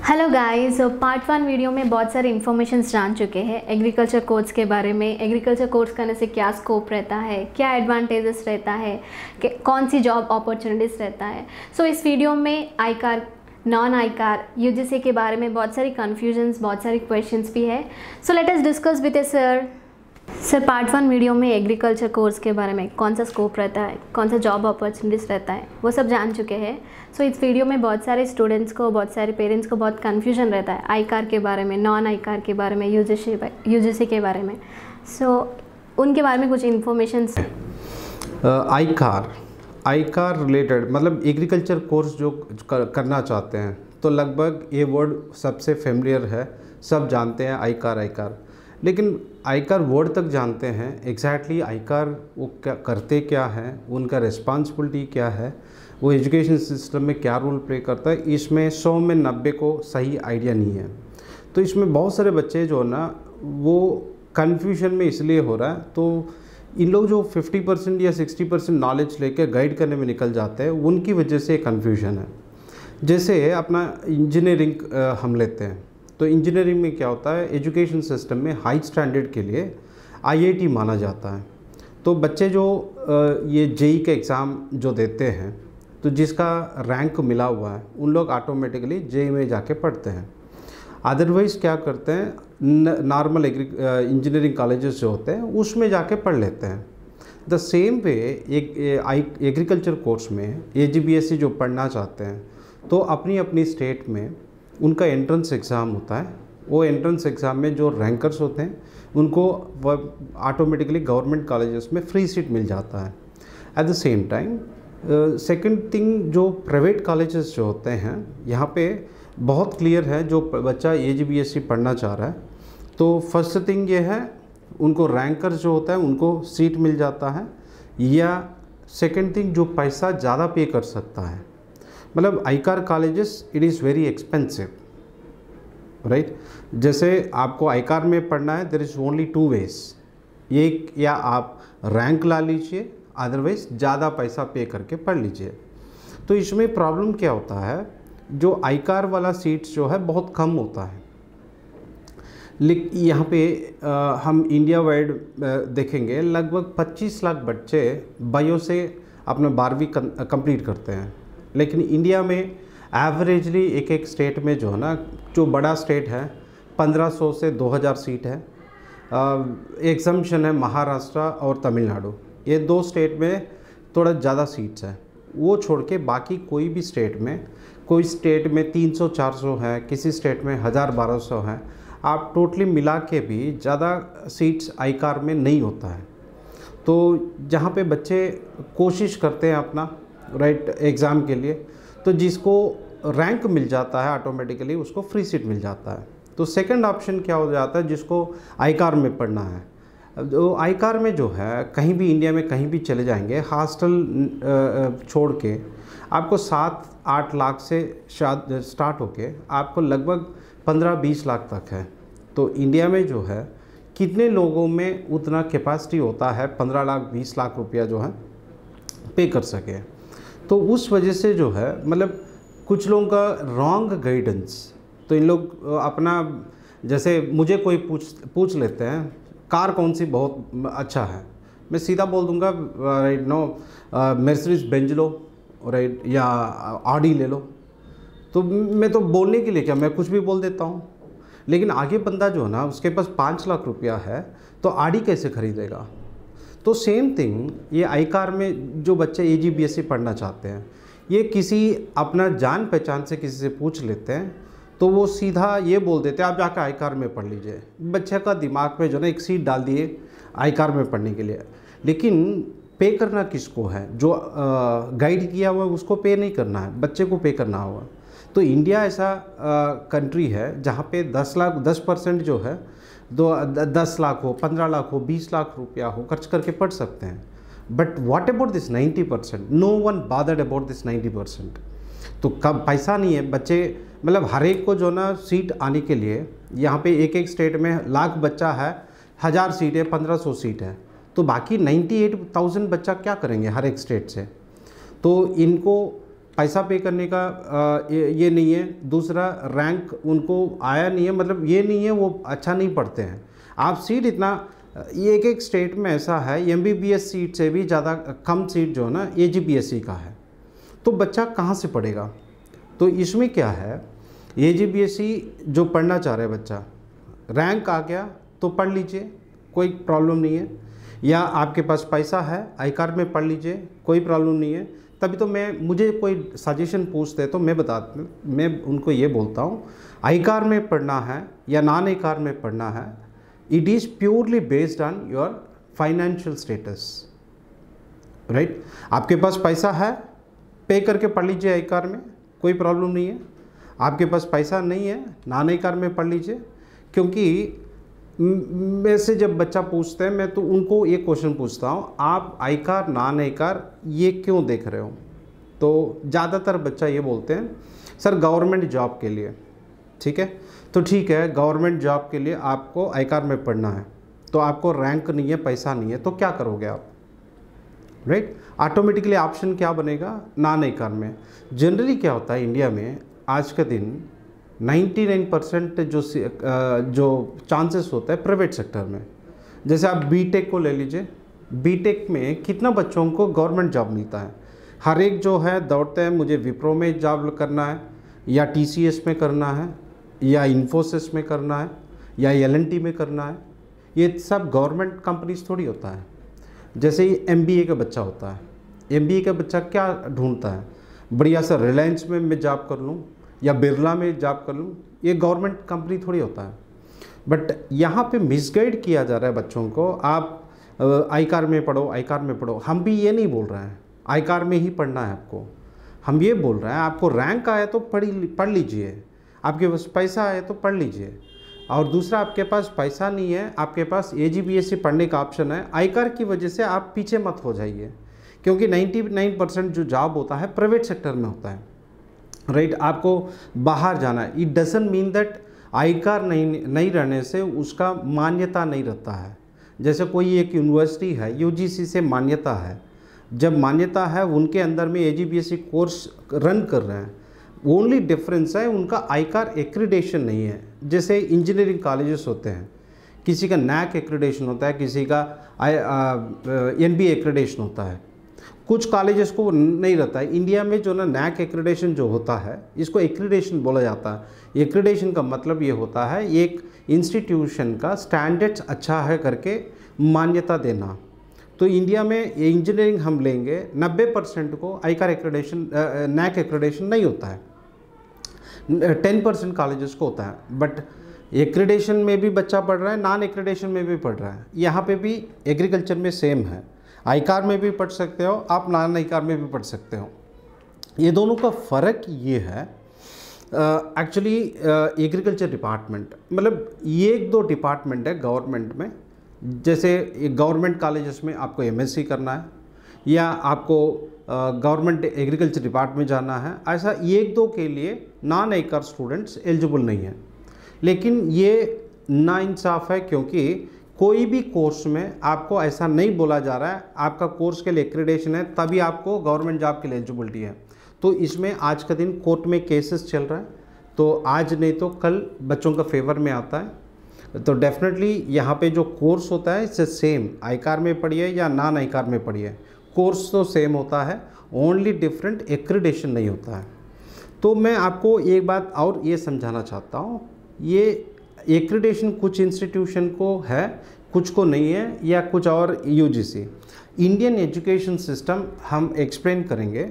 Hello guys, part 1 video में बहुत सारे इन्फॉर्मेशन जान चुके हैं एग्रीकल्चर कोर्स के बारे में। एग्रीकल्चर कोर्स करने से क्या स्कोप रहता है, क्या एडवांटेजेस रहता है, कि कौन सी जॉब अपॉर्चुनिटीज़ रहता है। सो इस वीडियो में ICAR, non ICAR, UGC के बारे में बहुत सारी कन्फ्यूजन्स, बहुत सारी क्वेश्चंस भी है। So let us discuss with A sir part 1 video में एग्रीकल्चर कोर्स के बारे में कौन सा स्कोप रहता है, कौन सा जॉब अपॉर्चुनिटीज़ रहता है, वो सब जान चुके हैं। सो इस वीडियो में बहुत सारे स्टूडेंट्स को, बहुत सारे पेरेंट्स को बहुत कन्फ्यूजन रहता है आई कार के बारे में, नॉन आई कार के बारे में, यूजीसी के बारे में। सो उनके बारे में कुछ इन्फॉर्मेशन। आई कार रिलेटेड मतलब एग्रीकल्चर कोर्स जो करना चाहते हैं तो लगभग ये वर्ड सबसे फेमिलियर है, सब जानते हैं आई कार। लेकिन आई कार वर्ड तक जानते हैं, एग्जैक्टली आई कार वो क्या करते, क्या है उनका रिस्पॉन्सिबिलिटी, क्या है वो एजुकेशन सिस्टम में क्या रोल प्ले करता है, इसमें 100 में 90 को सही आइडिया नहीं है। तो इसमें बहुत सारे बच्चे जो है ना वो कन्फ्यूजन में इसलिए हो रहा है। तो इन लोग जो 50% या 60% नॉलेज लेकर गाइड करने में निकल जाते हैं, उनकी वजह से कन्फ्यूजन है। जैसे अपना इंजीनियरिंग हम लेते हैं, तो इंजीनियरिंग में क्या होता है, एजुकेशन सिस्टम में हाई स्टैंडर्ड के लिए आईआईटी माना जाता है। तो बच्चे जो ये जेई का एग्ज़ाम जो देते हैं, तो जिसका रैंक मिला हुआ है उन लोग ऑटोमेटिकली जेई में जाके पढ़ते हैं। अदरवाइज़ क्या करते हैं, नॉर्मल इंजीनियरिंग कॉलेजेस जो होते हैं उसमें जाके पढ़ लेते हैं। द सेम वे एक एग्रीकल्चर कोर्स में एजीबीएससी जो पढ़ना चाहते हैं तो अपनी अपनी स्टेट में उनका एंट्रेंस एग्ज़ाम होता है। वो एंट्रेंस एग्ज़ाम में जो रैंकर्स होते हैं उनको ऑटोमेटिकली गवर्नमेंट कॉलेजेस में फ्री सीट मिल जाता है। At the same time second thing, जो प्राइवेट कॉलेजेस जो होते हैं यहाँ पे बहुत क्लियर है, जो बच्चा एजीबीएससी पढ़ना चाह रहा है तो फर्स्ट थिंग ये है उनको रैंकर्स जो होता है उनको सीट मिल जाता है, या सेकंड थिंग जो पैसा ज़्यादा पे कर सकता है। मतलब ICAR colleges it is very expensive, right. जैसे आपको आई कार में पढ़ना है, देयर इज़ ओनली 2 वेज, एक या आप रैंक ला लीजिए, अदरवाइज ज़्यादा पैसा पे करके पढ़ लीजिए। तो इसमें प्रॉब्लम क्या होता है, जो आई कार वाला सीट्स जो है बहुत कम होता है। लेकिन यहाँ पे हम इंडिया वाइड देखेंगे लगभग 25 लाख बच्चे बायो से अपना 12वीं कंप्लीट करते हैं। लेकिन इंडिया में एवरेजली एक स्टेट में जो है ना, जो बड़ा स्टेट है 1500 से 2000 सीट है। एग्जम्पशन है महाराष्ट्र और तमिलनाडु, ये 2 स्टेट में थोड़ा ज़्यादा सीट्स है। वो छोड़ के बाकी कोई भी स्टेट में, कोई स्टेट में 300-400 है, किसी स्टेट में 1000-1200 है। आप टोटली मिला के भी ज़्यादा सीट्स आई कार में नहीं होता है। तो जहाँ पे बच्चे कोशिश करते हैं अपना राइट एग्ज़ाम के लिए, तो जिसको रैंक मिल जाता है ऑटोमेटिकली उसको फ्री सीट मिल जाता है। तो सेकंड ऑप्शन क्या हो जाता है, जिसको आई कार में पढ़ना है, तो आई कार में जो है कहीं भी इंडिया में कहीं भी चले जाएंगे, हॉस्टल छोड़ के आपको 7-8 लाख से स्टार्ट होके आपको लगभग 15-20 लाख तक है। तो इंडिया में जो है कितने लोगों में उतना कैपेसिटी होता है 15 लाख 20 लाख रुपया जो है पे कर सके। तो उस वजह से जो है मतलब कुछ लोगों का रॉन्ग गाइडेंस, तो इन लोग अपना, जैसे मुझे कोई पूछ लेते हैं कार कौन सी बहुत अच्छा है, मैं सीधा बोल दूंगा राइट नो मर्सिडीज बेंज लो राइट, या ऑडी ले लो। तो मैं तो बोलने के लिए क्या, मैं कुछ भी बोल देता हूँ। लेकिन आगे बंदा जो है ना उसके पास 5 लाख रुपया है तो ऑडी कैसे खरीदेगा। तो सेम थिंग ये आई कार में जो बच्चे एजीबीएससी पढ़ना चाहते हैं, ये किसी अपना जान पहचान से किसी से पूछ लेते हैं तो वो सीधा ये बोल देते हैं आप जाकर आई कार में पढ़ लीजिए। बच्चे का दिमाग में जो ना एक सीट डाल दिए आई कार में पढ़ने के लिए। लेकिन पे करना किसको है, जो गाइड किया हुआ है उसको पे नहीं करना है, बच्चे को पे करना होगा। तो इंडिया ऐसा कंट्री है जहाँ पे 10% जो है 10 लाख हो, 15 लाख हो, 20 लाख रुपया हो खर्च करके पढ़ सकते हैं। But what about this 90%, no one bothered about this 90%। तो कब पैसा नहीं है, बच्चे मतलब हर एक को जो ना सीट आने के लिए, यहाँ पे एक स्टेट में लाख बच्चा है, 1000 सीट है, 1500 सीट है, तो बाकी 98,000 बच्चा क्या करेंगे हर एक स्टेट से। तो इनको पैसा पे करने का ये नहीं है, दूसरा रैंक उनको आया नहीं है, मतलब ये नहीं है वो अच्छा नहीं पढ़ते हैं। आप सीट इतना, एक एक स्टेट में ऐसा है MBBS सीट से भी ज़्यादा कम सीट जो है ना AGBSE का है, तो बच्चा कहाँ से पढ़ेगा। तो इसमें क्या है, AGBSE जो पढ़ना चाह रहे बच्चा, रैंक आ गया तो पढ़ लीजिए, कोई प्रॉब्लम नहीं है, या आपके पास पैसा है आईकार में पढ़ लीजिए, कोई प्रॉब्लम नहीं है। तभी तो मुझे कोई सजेशन पूछते हैं तो मैं उनको ये बोलता हूँ, आईकार में पढ़ना है या नॉन आईकार में पढ़ना है, it is purely based on your financial status, right. आपके पास पैसा है, पे करके पढ़ लीजिए आईकार में, कोई प्रॉब्लम नहीं है। आपके पास पैसा नहीं है, नॉन आईकार में पढ़ लीजिए। क्योंकि मैं से जब बच्चा पूछते हैं, मैं तो उनको एक क्वेश्चन पूछता हूँ, आप आईकार नॉन आईकार ये क्यों देख रहे हो, तो ज़्यादातर बच्चा ये बोलते हैं सर गवर्नमेंट जॉब के लिए। ठीक है, तो ठीक है, गवर्नमेंट जॉब के लिए आपको आईकार में पढ़ना है, तो आपको रैंक नहीं है, पैसा नहीं है, तो क्या करोगे आप, राइट। ऑटोमेटिकली ऑप्शन क्या बनेगा, नॉन आईकार में। जनरली क्या होता है इंडिया में आज के दिन 99% जो चांसेस होता है प्राइवेट सेक्टर में। जैसे आप बीटेक को ले लीजिए, बीटेक में कितना बच्चों को गवर्नमेंट जॉब मिलता है, हर एक जो है दौड़ते हैं मुझे विप्रो में जॉब करना है, या TCS में करना है, या इन्फोसिस में करना है, या L&T में करना है। ये सब गवर्नमेंट कंपनीज थोड़ी होता है। जैसे ही MBA का बच्चा होता है, MBA का बच्चा क्या ढूंढता है, बढ़िया सा रिलायंस में मैं जॉब कर लूँ या बिरला में जॉब कर लूँ, ये गवर्नमेंट कंपनी थोड़ी होता है। बट यहाँ पे मिसगाइड किया जा रहा है बच्चों को, आप आईकार में पढ़ो, आईकार में पढ़ो। हम भी ये नहीं बोल रहे हैं आईकार में ही पढ़ना है आपको, हम ये बोल रहे हैं आपको रैंक आए तो पढ़ लीजिए, आपके पास पैसा आए तो पढ़ लीजिए। और दूसरा, आपके पास पैसा नहीं है, आपके पास AGBSE पढ़ने का ऑप्शन है, आईकार की वजह से आप पीछे मत हो जाइए, क्योंकि 99% जो जॉब होता है प्राइवेट सेक्टर में होता है, राइट। आपको बाहर जाना है, इट डजंट मीन दैट आईकार नहीं रहने से उसका मान्यता नहीं रहता है। जैसे कोई एक यूनिवर्सिटी है, UGC से मान्यता है, जब मान्यता है उनके अंदर में AGBSE कोर्स रन कर रहे हैं, ओनली डिफरेंस है उनका आईकार एक्रीडेशन नहीं है। जैसे इंजीनियरिंग कॉलेजेस होते हैं, किसी का NAC एक्रीडेशन होता है, किसी का NBA एक्रीडेशन होता है, कुछ कॉलेजेस को नहीं रहता है। इंडिया में जो ना NAC एक्रीडेशन जो होता है, इसको एक्रीडेशन बोला जाता है। एक्रीडेशन का मतलब ये होता है एक इंस्टीट्यूशन का स्टैंडर्ड्स अच्छा है करके मान्यता देना। तो इंडिया में इंजीनियरिंग हम लेंगे 90% को आईकार एक्रीडेशन NAC एक्रीडेशन नहीं होता है, 10% कॉलेजेस को होता है। बट एक्रीडेशन में भी बच्चा पढ़ रहा है, नॉन एक्रीडेशन में भी पढ़ रहा है। यहाँ पे भी एग्रीकल्चर में सेम है, आईकार में भी पढ़ सकते हो आप, नॉन आईकार में भी पढ़ सकते हो। ये दोनों का फ़र्क ये है एक्चुअली एग्रीकल्चर डिपार्टमेंट, मतलब ये एक दो डिपार्टमेंट है गवर्नमेंट में। जैसे गवर्नमेंट कॉलेजेस में आपको MSc करना है या आपको गवर्नमेंट एग्रीकल्चर डिपार्टमेंट में जाना है, ऐसा एक दो के लिए नॉन आईकार स्टूडेंट्स एलिजिबल नहीं है। लेकिन ये नाइंसाफ़ है, क्योंकि कोई भी कोर्स में आपको ऐसा नहीं बोला जा रहा है आपका कोर्स के लिए एक्रीडेशन है तभी आपको गवर्नमेंट जॉब के लिए एलिजिबिलिटी है। तो इसमें आज का दिन कोर्ट में केसेस चल रहा है, तो आज नहीं तो कल बच्चों का फेवर में आता है। तो डेफिनेटली यहाँ पे जो कोर्स होता है इससे सेम, आईकार में पढ़िए या नॉन आईकार में पढ़िए, कोर्स तो सेम होता है, ओनली डिफरेंट एक्रीडेशन नहीं होता है। तो मैं आपको एक बात और ये समझाना चाहता हूँ, ये एक्रीडेशन कुछ इंस्टीट्यूशन को है, कुछ को नहीं है, या कुछ और UGC इंडियन एजुकेशन सिस्टम हम एक्सप्लेन करेंगे।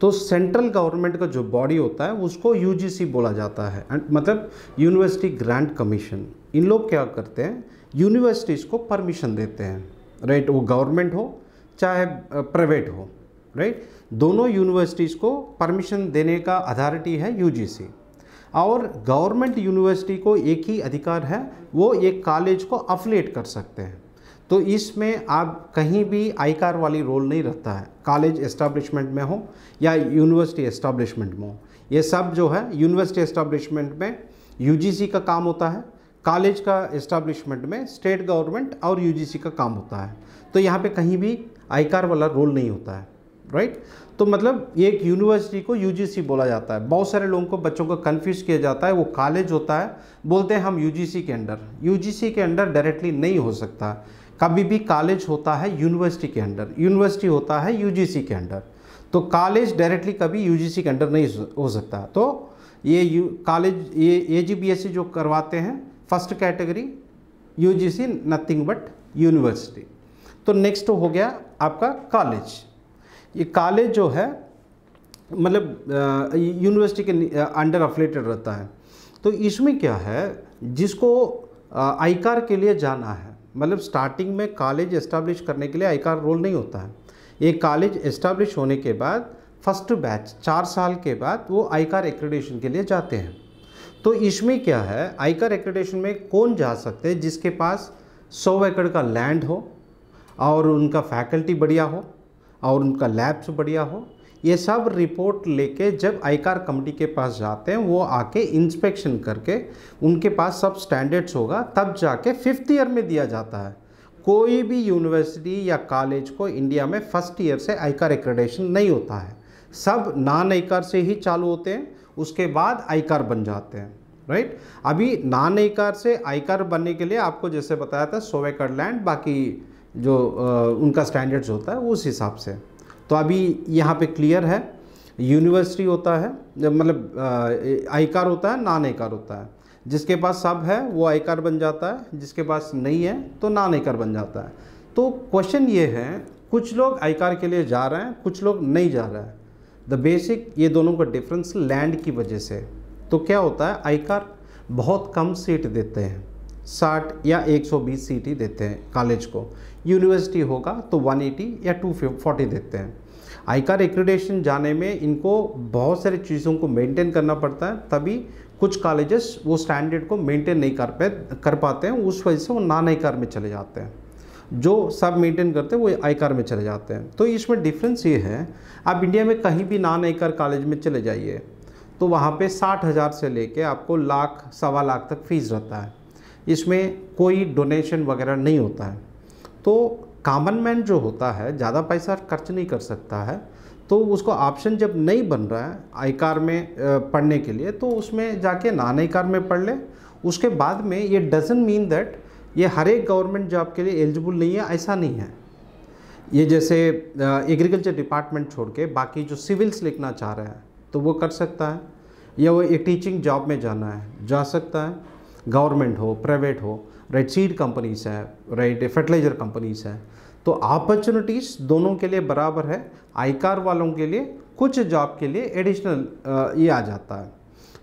तो सेंट्रल गवर्नमेंट का जो बॉडी होता है उसको UGC बोला जाता है, मतलब यूनिवर्सिटी ग्रांट कमीशन। इन लोग क्या करते हैं, यूनिवर्सिटीज़ को परमिशन देते हैं, राइट। वो गवर्नमेंट हो चाहे प्राइवेट हो, राइट, दोनों यूनिवर्सिटीज़ को परमिशन देने का अथॉरिटी है UGC। और गवर्नमेंट यूनिवर्सिटी को एक ही अधिकार है, वो एक कॉलेज को अफिलिएट कर सकते हैं। तो इसमें आप कहीं भी आईकार वाली रोल नहीं रहता है, कॉलेज एस्टैब्लिशमेंट में हो या यूनिवर्सिटी एस्टैब्लिशमेंट में हो। ये सब जो है यूनिवर्सिटी एस्टैब्लिशमेंट में UGC का काम होता है, कॉलेज का एस्टैब्लिशमेंट में स्टेट गवर्नमेंट और UGC का काम होता है। तो यहाँ पे कहीं भी आईकार वाला रोल नहीं होता है, राइट। तो मतलब एक यूनिवर्सिटी को यूजीसी बोला जाता है। बहुत सारे लोगों को, बच्चों को कन्फ्यूज किया जाता है, वो कॉलेज होता है, बोलते हैं हम यूजीसी के अंडर। यूजीसी के अंडर डायरेक्टली नहीं हो सकता, कभी भी कॉलेज होता है यूनिवर्सिटी के अंडर, यूनिवर्सिटी होता है यूजीसी के अंडर। तो कॉलेज डायरेक्टली कभी यूजीसी के अंडर नहीं हो सकता। तो ये कॉलेज, ये एजीबीएससी जो करवाते हैं first category, UGC nothing but university. तो नेक्स्ट हो गया आपका कॉलेज। ये कॉलेज जो है मतलब यूनिवर्सिटी के अंडर अफिलेटेड रहता है। तो इसमें क्या है, जिसको आईकार के लिए जाना है, मतलब स्टार्टिंग में कॉलेज एस्टैब्लिश करने के लिए आईकार रोल नहीं होता है। एक कॉलेज एस्टैब्लिश होने के बाद फर्स्ट बैच 4 साल के बाद वो आईकार एक्रेडिटेशन के लिए जाते हैं। तो इसमें क्या है, आईकार एक्रेडिटेशन में कौन जा सकते हैं, जिसके पास 100 एकड़ का लैंड हो और उनका फैकल्टी बढ़िया हो और उनका लैब्स बढ़िया हो। ये सब रिपोर्ट लेके जब आईकार कमेटी के पास जाते हैं, वो आके इंस्पेक्शन करके उनके पास सब स्टैंडर्ड्स होगा, तब जाके 5th ईयर में दिया जाता है। कोई भी यूनिवर्सिटी या कॉलेज को इंडिया में फर्स्ट ईयर से आईकार एक्रेडिटेशन नहीं होता है, सब नॉन आईकार से ही चालू होते हैं, उसके बाद आईकार बन जाते हैं, राइट। अभी नॉन आईकार से आईकार बनने के लिए आपको जैसे बताया था 100 एकड़ लैंड, बाकी जो उनका स्टैंडर्ड्स होता है उस हिसाब से। तो अभी यहाँ पे क्लियर है, यूनिवर्सिटी होता है मतलब आईकार होता है, नॉन आईकार होता है। जिसके पास सब है वो आईकार बन जाता है, जिसके पास नहीं है तो नॉन आईकार बन जाता है। तो क्वेश्चन ये है, कुछ लोग आईकार के लिए जा रहे हैं, कुछ लोग नहीं जा रहे हैं। द बेसिक ये दोनों का डिफरेंस लैंड की वजह से। तो क्या होता है, आईकार बहुत कम सीट देते हैं, 60 या 120 सीट ही देते हैं कॉलेज को। यूनिवर्सिटी होगा तो 180 या 240 देते हैं। आईकार एक्रेडिटेशन जाने में इनको बहुत सारी चीज़ों को मेंटेन करना पड़ता है, तभी कुछ कॉलेजेस वो स्टैंडर्ड को मेंटेन नहीं कर पाते हैं, उस वजह से वो नॉन आईकार में चले जाते हैं। जो सब मेंटेन करते हैं वो आईकार में चले जाते हैं। तो इसमें डिफरेंस ये है, आप इंडिया में कहीं भी नॉन आईकार कॉलेज में चले जाइए तो वहाँ पे 60,000 से लेके आपको लाख, 1.25 लाख तक फीस रहता है। इसमें कोई डोनेशन वगैरह नहीं होता है। तो कॉमन मैन जो होता है ज़्यादा पैसा खर्च नहीं कर सकता है, तो उसको ऑप्शन जब नहीं बन रहा है आईकार में पढ़ने के लिए, तो उसमें जाके नॉन आईकार में पढ़ ले। उसके बाद में ये डजंट मीन दैट ये हर एक गवर्नमेंट जॉब के लिए एलिजिबल नहीं है, ऐसा नहीं है। ये जैसे एग्रीकल्चर डिपार्टमेंट छोड़ के बाकी जो सिविल्स लिखना चाह रहे हैं तो वो कर सकता है, या वो एक टीचिंग जॉब में जाना है जा सकता है, गवर्नमेंट हो प्राइवेट हो, राइट। सीड कंपनीज है, राइट, फर्टिलाइजर कंपनीज है। तो अपॉर्चुनिटीज़ दोनों के लिए बराबर है। आईकार वालों के लिए कुछ जॉब के लिए एडिशनल ये आ जाता है।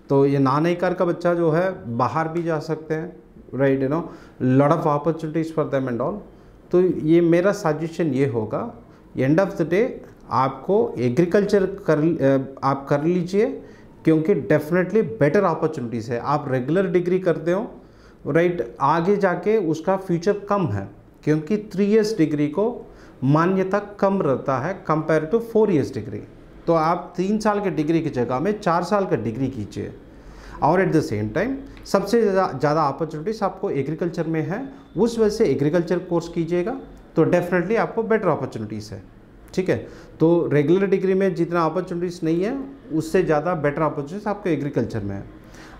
तो ये नॉन आईकार का बच्चा जो है बाहर भी जा सकते हैं, right, you know, lot of opportunities for them and all. तो ये मेरा सजेशन ये होगा, एंड ऑफ द डे आपको एग्रीकल्चर आप कर लीजिए, क्योंकि डेफिनेटली बेटर अपॉर्चुनिटीज़ है। आप रेगुलर डिग्री करते हो, राइट, आगे जाके उसका फ्यूचर कम है, क्योंकि 3 इयर्स डिग्री को मान्यता कम रहता है कंपेयर टू 4 इयर्स डिग्री। तो आप 3 साल के डिग्री की जगह में 4 साल का डिग्री कीजिए। और एट द सेम टाइम सबसे ज़्यादा अपॉर्चुनिटीज़ आपको एग्रीकल्चर में है, उस वजह से एग्रीकल्चर कोर्स कीजिएगा तो डेफिनेटली आपको बेटर अपॉर्चुनिटीज़ है, ठीक है। तो रेगुलर डिग्री में जितना अपॉर्चुनिटीज़ नहीं है, उससे ज़्यादा बेटर अपॉर्चुनिटीज़ आपको एग्रीकल्चर में है।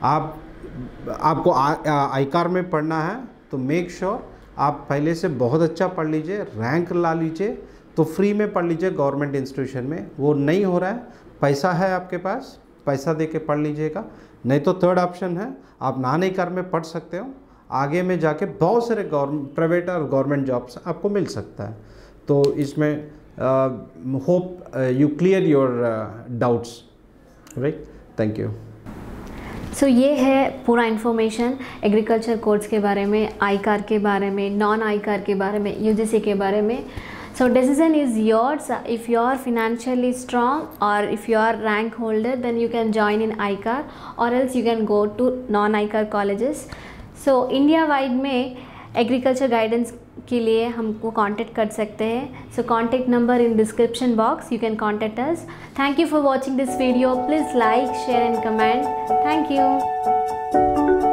आपको आईकार में पढ़ना है तो मेक श्योर आप पहले से बहुत अच्छा पढ़ लीजिए, रैंक ला लीजिए, तो फ्री में पढ़ लीजिए गवर्नमेंट इंस्टीट्यूशन में। वो नहीं हो रहा है, पैसा है आपके पास, पैसा दे के पढ़ लीजिएगा। नहीं तो थर्ड ऑप्शन है, आप नॉन आईकार में पढ़ सकते हो, आगे में जाके बहुत सारे प्राइवेट और गवर्नमेंट जॉब्स आपको मिल सकता है। तो इसमें hope you clear your doubts, right. Thank you. So ये है पूरा इन्फॉर्मेशन एग्रीकल्चर कोर्स के बारे में, आईकार के बारे में, नॉन आईकार के बारे में, यूजीसी के बारे में। So decision is yours. If you are financially strong or if you are rank holder, then you can join in ICAR, or else you can go to non-ICAR colleges. So India wide में agriculture guidance के लिए हमको contact कर सकते हैं. So contact number in description box. You can contact us. Thank you for watching this video. Please like, share and comment. Thank you.